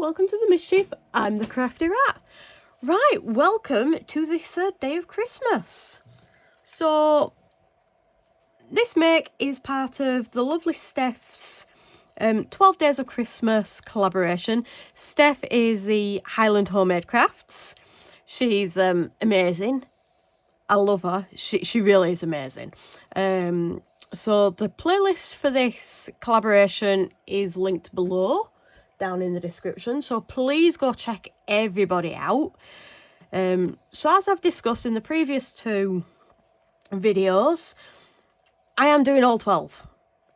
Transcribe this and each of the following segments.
welcome to the mischief. I'm the Crafty Rat. Right, welcome to the third day of Christmas. So, this make is part of the lovely Steph's 12 Days of Christmas collaboration. Steph is the Highland Homemade Crafts. She's amazing. I love her. She really is amazing. So the playlist for this collaboration is linked below, down in the description. So please go check everybody out. So as I've discussed in the previous two videos, I am doing all 12.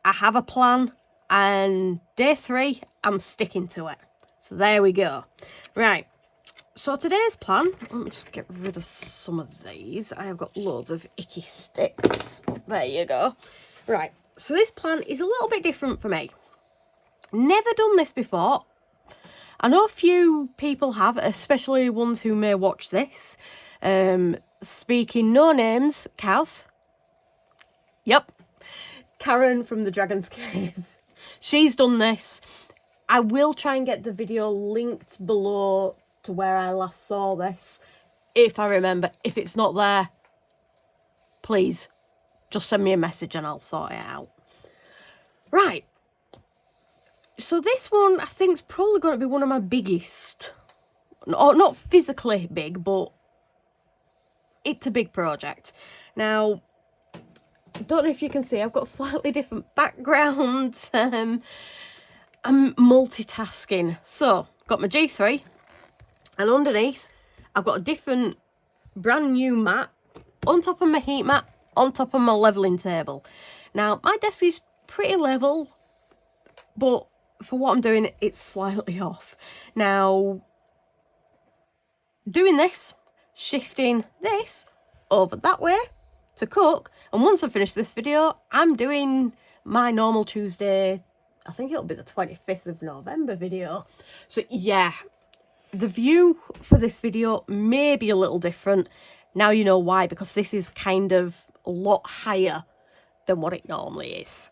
I have a plan, and day 3, I'm sticking to it. So there we go. Right. So today's plan, let me just get rid of some of these. I have got loads of icky sticks. There you go. Right, so this plan is a little bit different for me. Never done this before. I know a few people have, especially ones who may watch this. Speaking no names, Kaz. Yep. Karen from the Dragon's Cave. She's done this. I will try and get the video linked below to where I last saw this, if I remember. If it's not there, please just send me a message and I'll sort it out. Right, so this one I think is probably going to be one of my biggest, or not physically big, but it's a big project. Now, I don't know if you can see, I've got a slightly different background. I'm multitasking. So, got my G3, and underneath, I've got a different brand new mat on top of my heat mat, on top of my levelling table. Now, my desk is pretty level, but for what I'm doing, it's slightly off. Now, doing this, shifting this over that way to cook, and once I finish this video, I'm doing my normal Tuesday, I think it'll be the 25th of November video. So yeah, the view for this video may be a little different. Now you know why, because this is kind of a lot higher than what it normally is.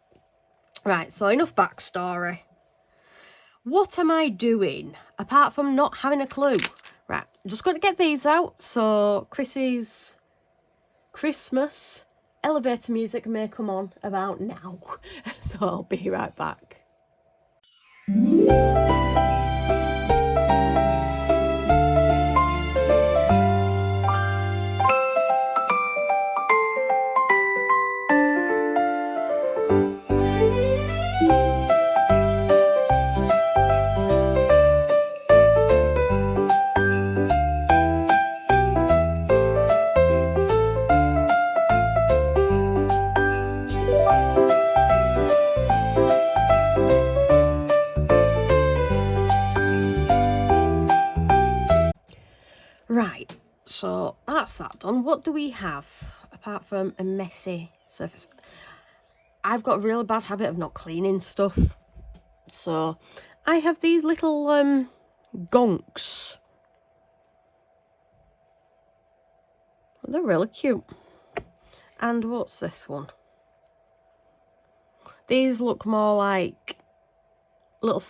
Right, so enough backstory. What am I doing, apart from not having a clue? Right, I'm just going to get these out. So Chrissy's Christmas elevator music may come on about now. So I'll be right back. Right, so that's that done. What do we have apart from a messy surface? I've got a really bad habit of not cleaning stuff. So I have these little gonks. They're really cute. And what's this one? These look more like little...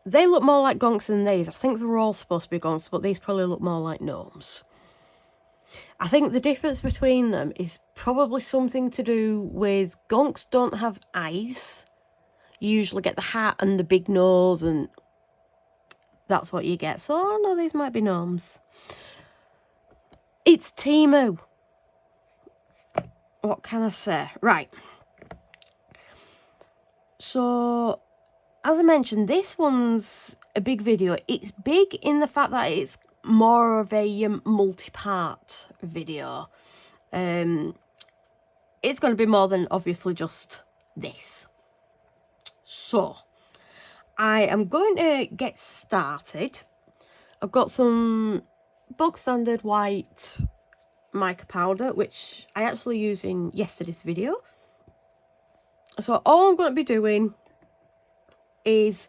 They look more like gonks than these. I think they're all supposed to be gonks, but these probably look more like gnomes. I think the difference between them is probably something to do with gonks don't have eyes. You usually get the hat and the big nose, and that's what you get. So, no, these might be gnomes. It's Timu. What can I say? Right. So, as I mentioned, this one's a big video. It's big in the fact that it's more of a multi-part video. It's going to be more than obviously just this. So, I am going to get started. I've got some bog standard white mica powder, which I actually used in yesterday's video. So all I'm going to be doing is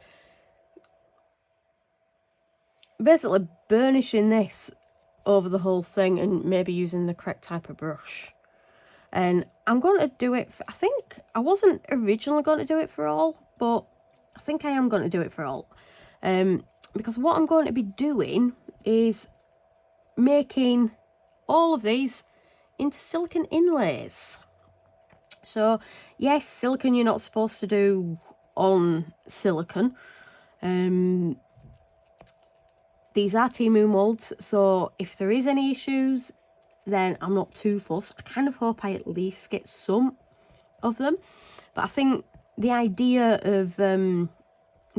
basically burnishing this over the whole thing and maybe using the correct type of brush. And I'm going to do it, I think I wasn't originally going to do it for all, but I think I am going to do it for all. because what I'm going to be doing is making all of these into silicone inlays. So yes, silicone you're not supposed to do on silicone. These are Timu molds, so if there is any issues, then I'm not too fussed. I kind of hope I at least get some of them, but I think the idea of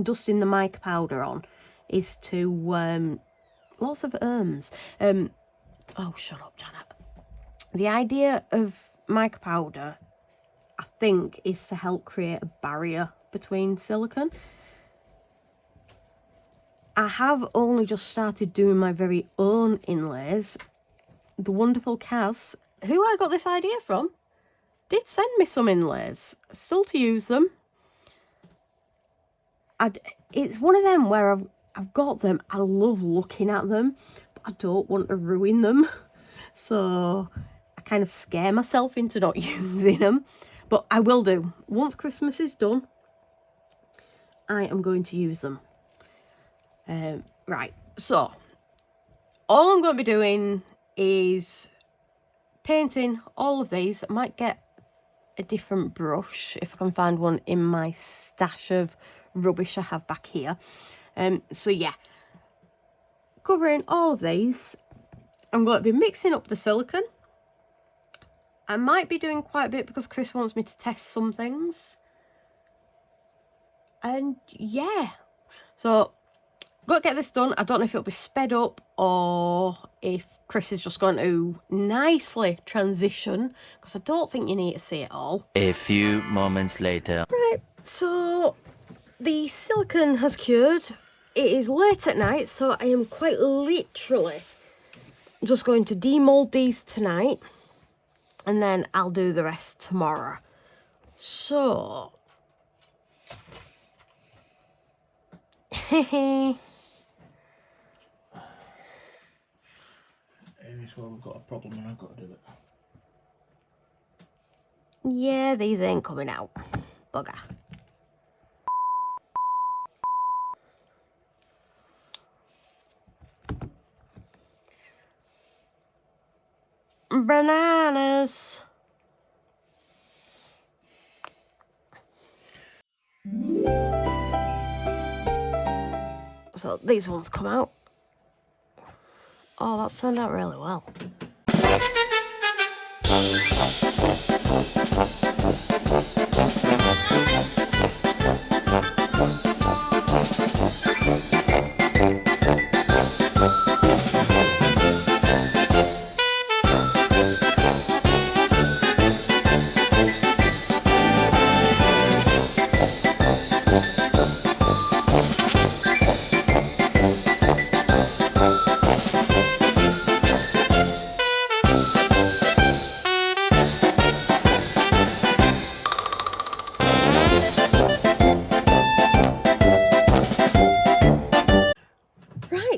dusting the mica powder on is to lots of oh, shut up, Janet. The idea of mica powder, I think, is to help create a barrier between silicone. I have only just started doing my very own inlays. The wonderful Kaz, who I got this idea from, did send me some inlays. Still to use them. It's one of them where I've got them. I love looking at them, but I don't want to ruin them. So I kind of scare myself into not using them. But I will do. Once Christmas is done, I am going to use them. Right, so all I'm going to be doing is painting all of these. I might get a different brush if I can find one in my stash of rubbish I have back here. So yeah, covering all of these. I'm going to be mixing up the silicone. I might be doing quite a bit because Chris wants me to test some things. And yeah, so got to get this done. I don't know if it'll be sped up or if Chris is just going to nicely transition, because I don't think you need to see it all. A few moments later. Right, so the silicone has cured. It is late at night, so I am quite literally just going to demold these tonight, and then I'll do the rest tomorrow. So Here's where we've got a problem and I've got to do it. yeah, these ain't coming out. Bugger. Bananas. So these ones come out. Oh, that's turned out really well.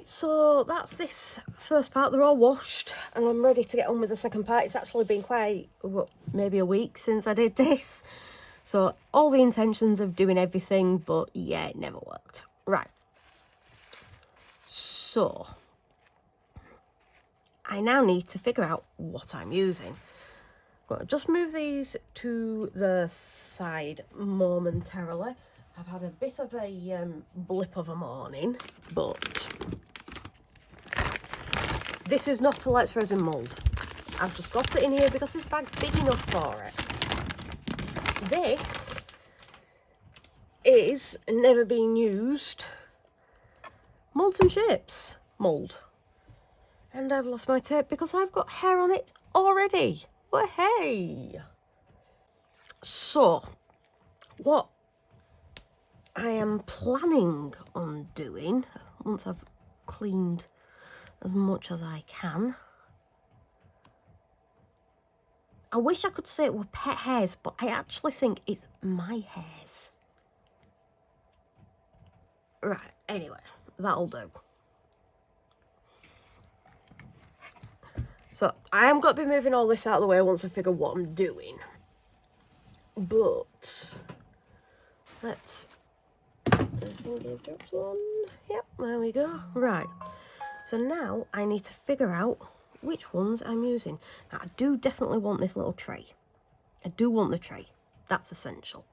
So that's this first part. They're all washed and I'm ready to get on with the second part. It's actually been quite, maybe a week since I did this. So all the intentions of doing everything, but yeah, it never worked. Right. So I now need to figure out what I'm using. I'm going to just move these to the side momentarily. I've had a bit of a blip of a morning, but this is not a Let's Resin mould. I've just got it in here because this bag's big enough for it. This is never been used Molds and Shapes mould. And I've lost my tape because I've got hair on it already. Well, hey! So, what I am planning on doing, once I've cleaned as much as I can, I wish I could say it were pet hairs, but I actually think it's my hairs. Right, anyway, that'll do. So, I am going to be moving all this out of the way once I figure what I'm doing. But, let's... I think I dropped one. Yep, there we go. Right, so now I need to figure out which ones I'm using. Now, I do definitely want this little tray. I do want the tray. That's essential.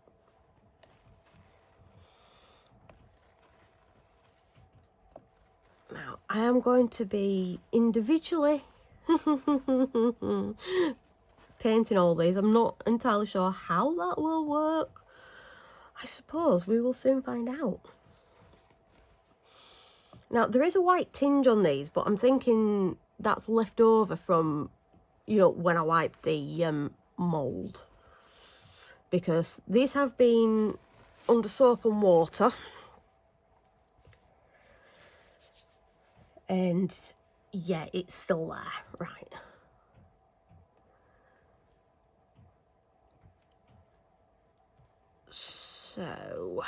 Now, I am going to be individually painting all these. I'm not entirely sure how that will work. I suppose we will soon find out. Now, there is a white tinge on these, but I'm thinking that's left over from, you know, when I wiped the mould. Because these have been under soap and water. And yeah, it's still there. Right. So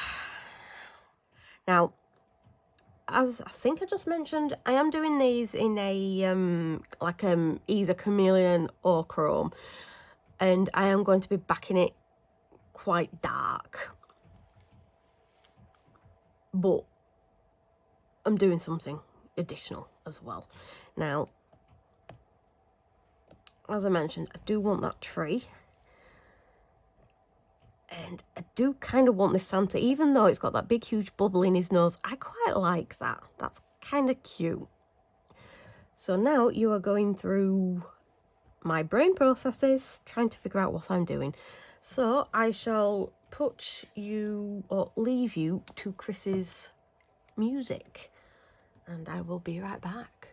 now, as I think I just mentioned, I am doing these in a either chameleon or chrome, and I am going to be backing it quite dark, but I'm doing something additional as well. Now, as I mentioned, I do want that tree. And I do kind of want this Santa, even though it's got that big, huge bubble in his nose. I quite like that. That's kind of cute. So now you are going through my brain processes, trying to figure out what I'm doing. So I shall put you, or leave you, to Chris's music. And I will be right back.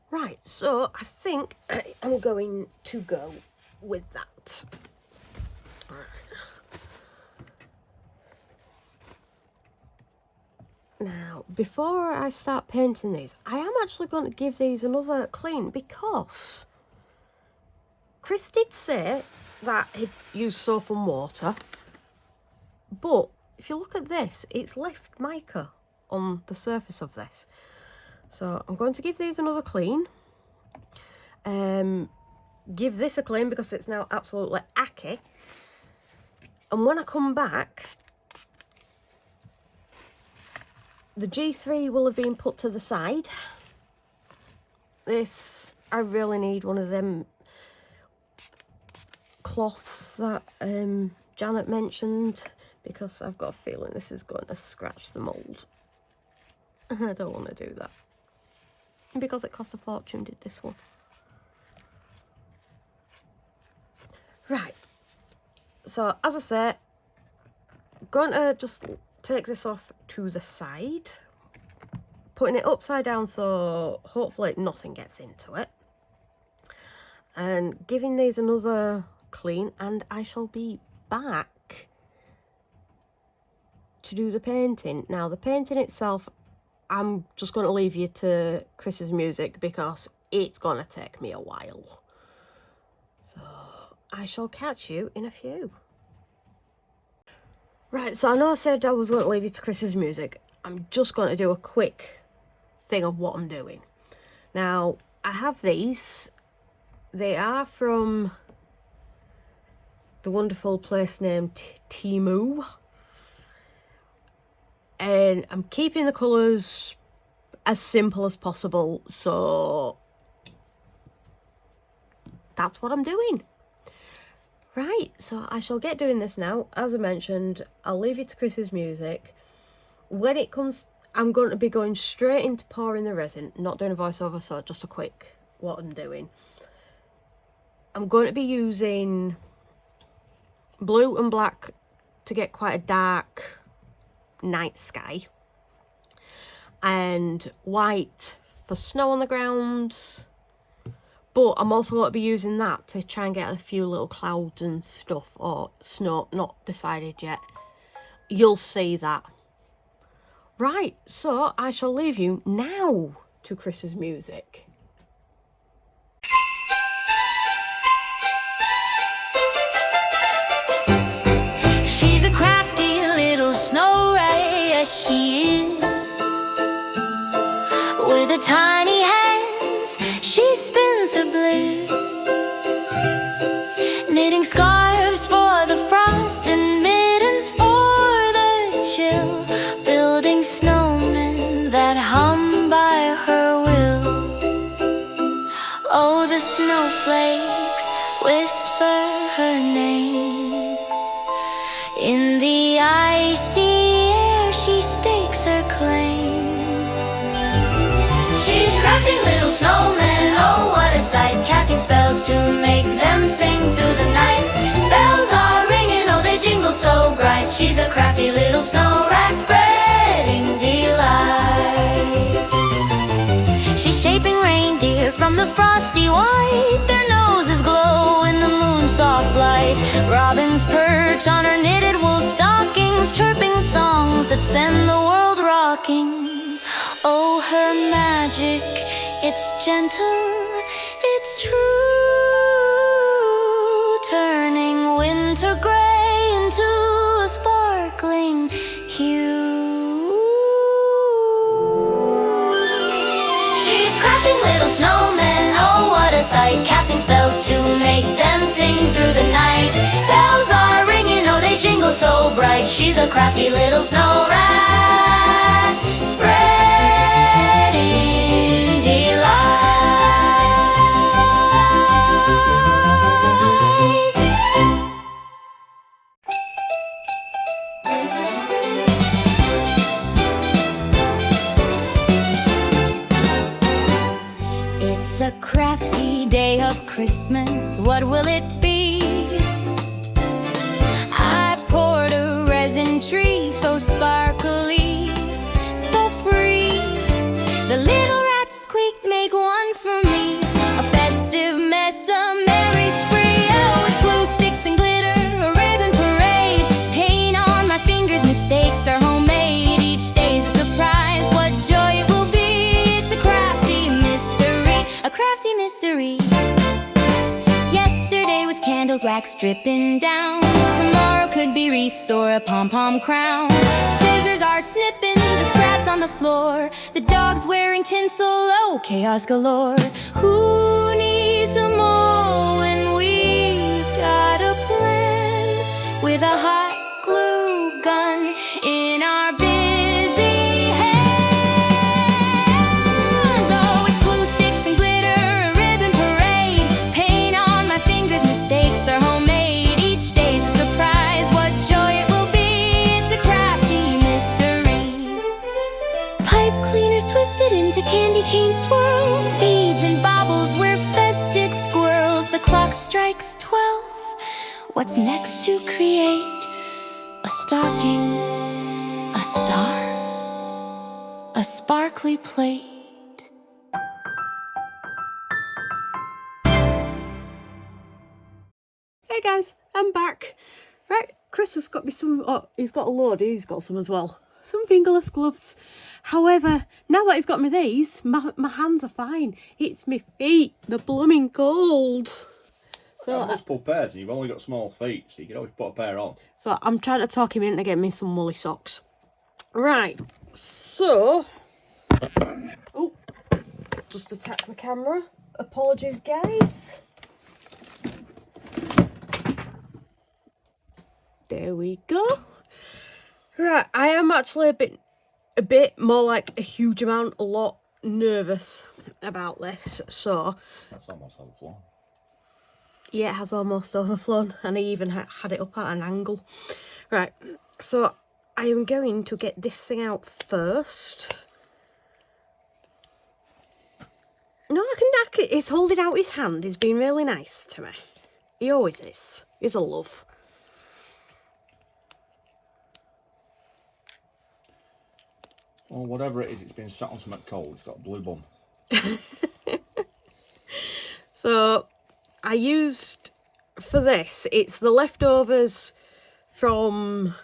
Right, so I think I am going to go with that. Now, before I start painting these, I am actually going to give these another clean, because Chris did say that he'd use soap and water, but if you look at this, it's left mica on the surface of this. So I'm going to give these another clean. Give this a clean because it's now absolutely acky. And when I come back, the G3 will have been put to the side. This, I really need one of them cloths that Janet mentioned, because I've got a feeling this is going to scratch the mould. I don't want to do that. Because it cost a fortune, did this one. Right. So, as I say, I'm going to just take this off to the side. Putting it upside down so hopefully nothing gets into it. And giving these another clean, and I shall be back to do the painting. Now, the painting itself, I'm just going to leave you to Chris's music because it's going to take me a while. So I shall catch you in a few. Right, so I know I said I was going to leave you to Chris's music. I'm just going to do a quick thing of what I'm doing. Now, I have these. They are from the wonderful place named Temu. And I'm keeping the colours as simple as possible, so that's what I'm doing. Right, so I shall get doing this now. As I mentioned, I'll leave you to Chris's music. When it comes, I'm going to be going straight into pouring the resin, not doing a voiceover, so just a quick what I'm doing. I'm going to be using blue and black to get quite a dark night sky, and white for snow on the ground, but I'm also going to be using that to try and get a few little clouds and stuff, or snow, not decided yet. You'll see that. Right, so I shall leave you now to Chris's music. She's a crafty little snow ray, yes she is, with a tiny hand she spins her bliss, knitting scarves for the frost and mittens for the chill, building snowmen that hum by her will. Oh, the snowflakes whisper her name. In the icy air she stakes her claim. She's crafting little snowmen, oh what a sight, casting spells to make them sing through the night. Bells are ringing, oh they jingle so bright. She's a crafty little snow rat spreading delight. She's shaping reindeer from the frosty white. Their noses glow in the moon's soft light. Robins perch on her knitted wool stockings, chirping songs that send the world rocking. Oh, her magic, it's gentle, it's true, turning winter gray into a sparkling hue. She's crafting little snowmen, oh what a sight, casting spells to make them sing through the night. Bells are ringing, oh they jingle so bright. She's a crafty little snow rat, spreading delight. It's a crafty day of Christmas, what will it be? I poured a resin tree so sparkly, so free. The little rat squeaked, make one for me. A festive mess, a merry spree. Oh, it's glue sticks and glitter, a ribbon parade. Paint on my fingers, mistakes are homemade. Each day's a surprise, what joy it will be. It's a crafty mystery, a crafty mystery. Yesterday was candles, wax dripping down. Tomorrow could be wreaths or a pom-pom crown. Scissors are snipping the scraps on the floor. The dog's wearing tinsel, oh, chaos galore. Who needs a mole when we've got a plan? With a hot glue gun in our busy hands. Oh, it's glue sticks and glitter, a ribbon parade. Paint on my fingers, mistakes are homemade. Each day's a surprise, what joy it will be. It's a crafty mystery. Pipe cleaners twisted into candy cane swirls. Beads and baubles, we're festive squirrels. The clock strikes 12. What's next to create? A stocking, a star, a sparkly plate. Hey guys, I'm back. Right, Chris has got me some, oh, he's got a load, he's got some as well. Some fingerless gloves. However, now that he's got me these, my hands are fine. It's my feet, they're blooming cold. So multiple pairs and you've only got small feet, so you can always put a pair on. So I'm trying to talk him into getting me some woolly socks. Right, so... Oh, just attack the camera. Apologies, guys. There we go. Right, I am actually a bit more like a huge amount, a lot nervous about this. So That's almost overflowing. yeah, it has almost overflown, and I even had it up at an angle. Right, so I am going to get this thing out first. No, I can. He's holding out his hand. He's been really nice to me. He always is. He's a love. Well, whatever it is, it's been sat on something cold. It's got a blue bum. So I used, for this, it's the leftovers from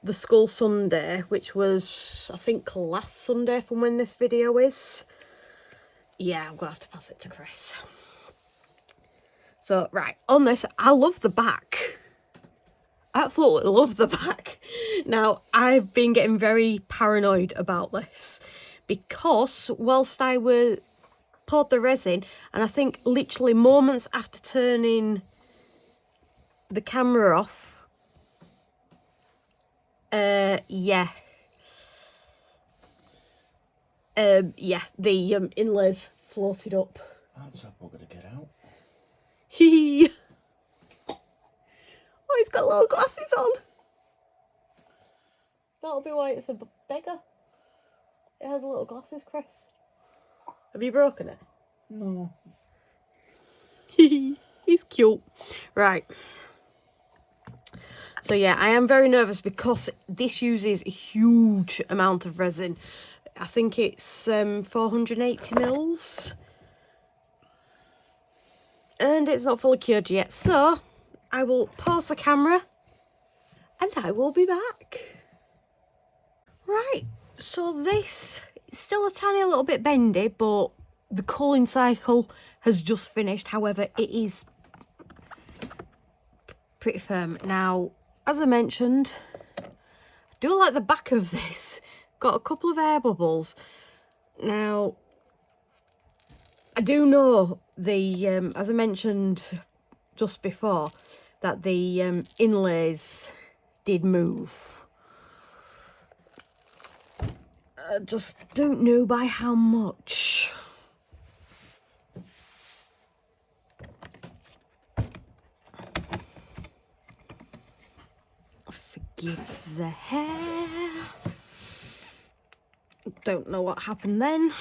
the Skull Sunday, which was, I think, last Sunday from when this video is. Yeah, I'm going to have to pass it to Chris. So, right, on this, I love the back. Absolutely love the back. Now, I've been getting very paranoid about this because whilst I was poured the resin, and I think literally moments after turning the camera off, yeah, the inlays floated up. That's a bugger to get out. Hee. Oh, he's got little glasses on. That'll be why it's a beggar. It has little glasses, Chris. Have you broken it? No. He's cute. Right. So yeah, I am very nervous because this uses a huge amount of resin. I think it's 480 mils. And it's not fully cured yet. So I will pause the camera and I will be back. Right, so this is still a tiny little bit bendy, but the culling cycle has just finished. However, it is pretty firm. Now, as I mentioned, I do like the back of this. Got a couple of air bubbles. Now, I do know the, as I mentioned just before, that the inlays did move. I just don't know by how much. Forgive the hair. Don't know what happened then.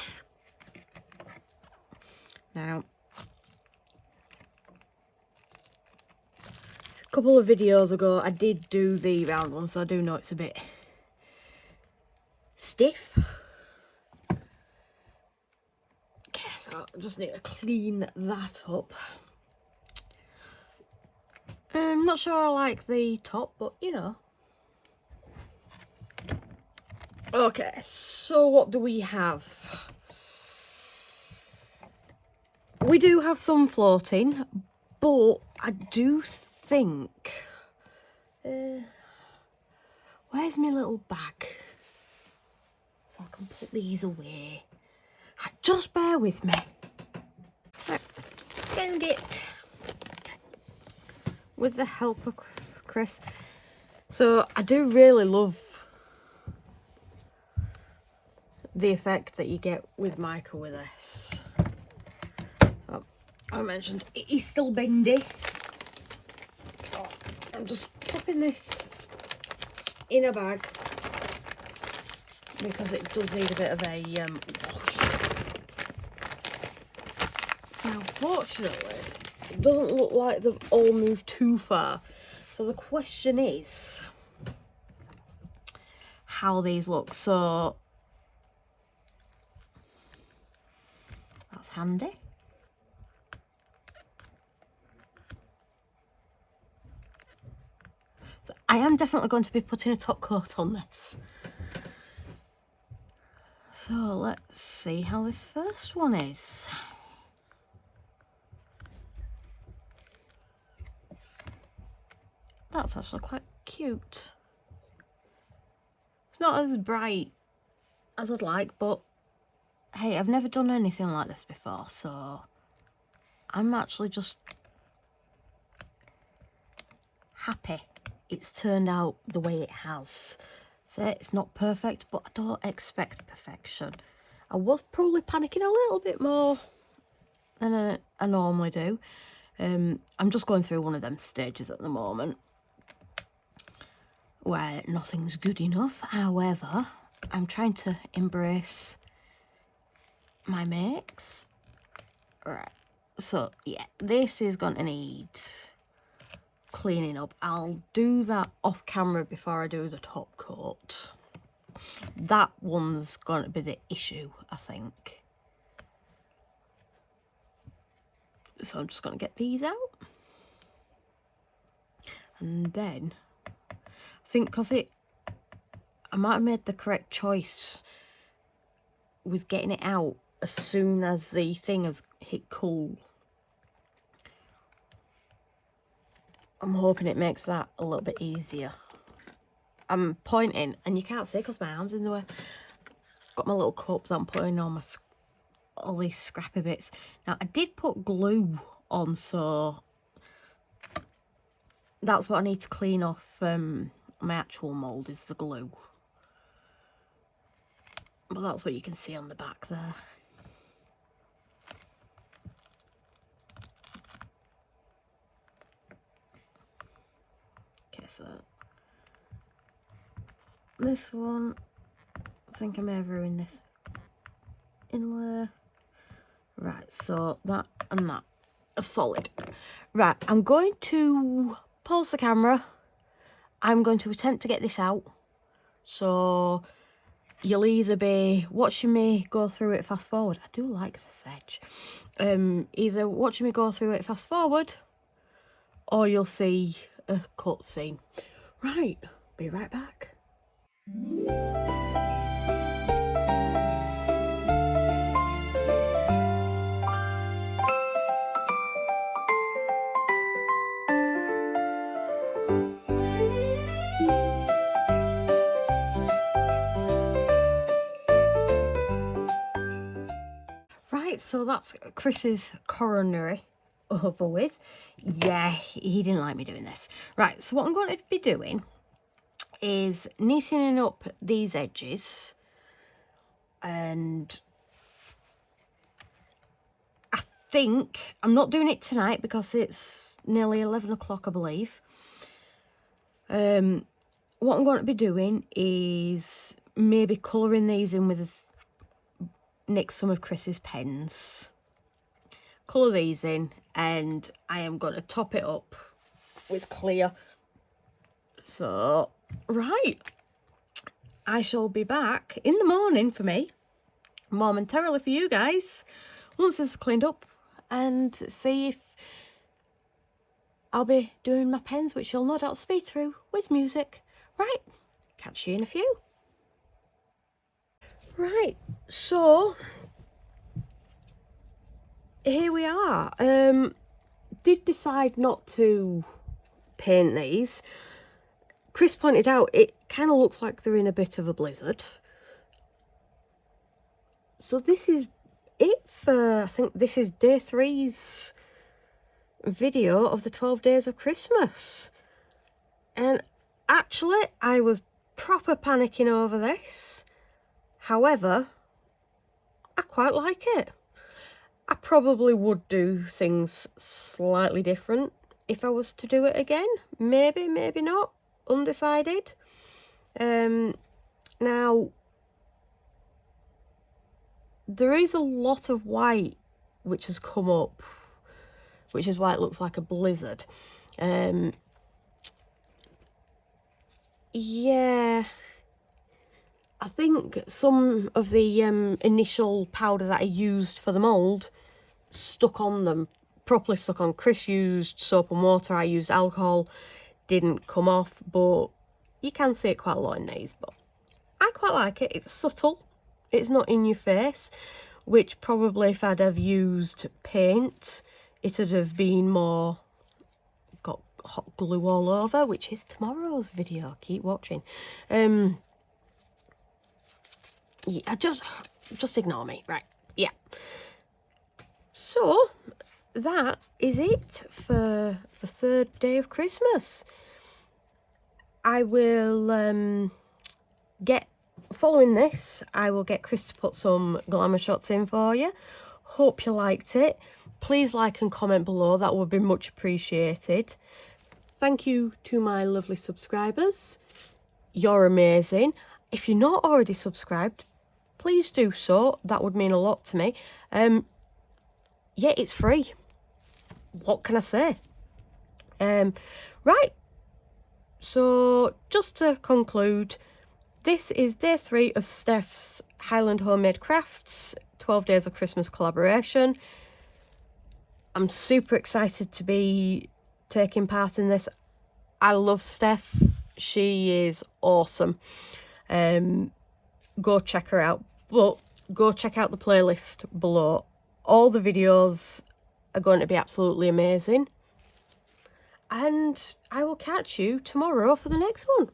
Now, a couple of videos ago I did do the round one, so I do know it's a bit stiff. Okay, so I just need to clean that up. I'm not sure I like the top, but you know. Okay, so what do we have? We do have some floating, but I do think... where's my little bag? So I can put these away. Just bear with me. Right, found it. With the help of Chris. So I do really love the effect that you get with mica with this. So I mentioned it is still bendy. Oh, I'm just popping this in a bag because it does need a bit of a wash. Now, fortunately, it doesn't look like they've all moved too far. So the question is how these look. So that's handy. So I am definitely going to be putting a top coat on this. So let's see how this first one is. That's actually quite cute. It's not as bright as I'd like, but hey, I've never done anything like this before, so I'm actually just happy it's turned out the way it has. So it's not perfect, but I don't expect perfection. I was probably panicking a little bit more than I normally do. I'm just going through one of them stages at the moment where nothing's good enough. However, I'm trying to embrace my makes. Right, so yeah, this is going to need cleaning up. I'll do that off camera before I do the top coat. That one's going to be the issue, I think. So I'm just going to get these out. And then I think because I might have made the correct choice with getting it out as soon as the thing has hit cool. I'm hoping it makes that a little bit easier. I'm pointing and you can't see because my arm's in the way. I've got my little cup that I'm putting on all these scrappy bits. Now, I did put glue on, so that's what I need to clean off my actual mould, is the glue. But that's what you can see on the back there. Okay, so this one, I think I may have ruined this inlay. Right, so that and that are solid. Right, I'm going to pause the camera. I'm going to attempt to get this out. So you'll either be watching me go through it fast forward. I do like this edge. Either watching me go through it fast forward, or you'll see a cutscene. Right, be right back. Right, so that's Chris's coronary over with. Yeah, he didn't like me doing this. Right, so what I'm going to be doing is neatening up these edges, and I think I'm not doing it tonight because it's nearly 11 o'clock, I believe. What I'm going to be doing is maybe colouring these in with nick some of Chris's pens, colour these in, and I am going to top it up with clear. So, right, I shall be back in the morning for me, momentarily for you guys, once this is cleaned up, and see if I'll be doing my pens, which you'll no doubt speed through with music. Right, catch you in a few. Right, so here we are. Did decide not to paint these. Chris pointed out it kind of looks like they're in a bit of a blizzard. So this is it for, I think this is day 3's video of the 12 days of Christmas. And actually, I was proper panicking over this. However, I quite like it. I probably would do things slightly different if I was to do it again. Maybe, maybe not. Undecided. Now, there is a lot of white which has come up, which is why it looks like a blizzard. Yeah, I think some of the initial powder that I used for the mould stuck on them, properly stuck on. Chris used soap and water, I used alcohol, didn't come off, but you can see it quite a lot in these. But I quite like it. It's subtle, it's not in your face, which probably if I'd have used paint, it'd have been more, got hot glue all over, which is tomorrow's video. Keep watching. Yeah, just ignore me. Right, yeah. So that is it for the 3rd day of Christmas. I will following this, I will get Chris to put some glamour shots in for you. Hope you liked it. Please like and comment below, that would be much appreciated. Thank you to my lovely subscribers. You're amazing. If you're not already subscribed, please do so. That would mean a lot to me. Yeah, it's free. What can I say? Right. So, just to conclude, this is day 3 of Steph's Highland Homemade Crafts 12 Days of Christmas collaboration. I'm super excited to be taking part in this. I love Steph. She is awesome. Go check her out. But go check out the playlist below. All the videos are going to be absolutely amazing. And I will catch you tomorrow for the next one.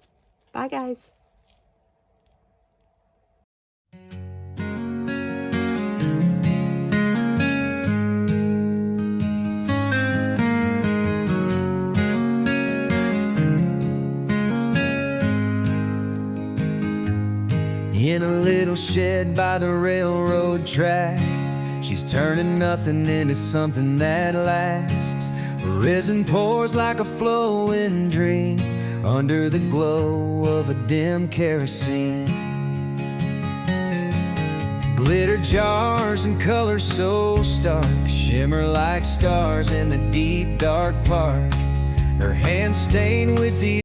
Bye, guys. In a little shed by the railroad track, she's turning nothing into something that lasts. Resin pours like a flowing dream under the glow of a dim kerosene. Glitter jars and colors so stark shimmer like stars in the deep dark park. Her hands stained with the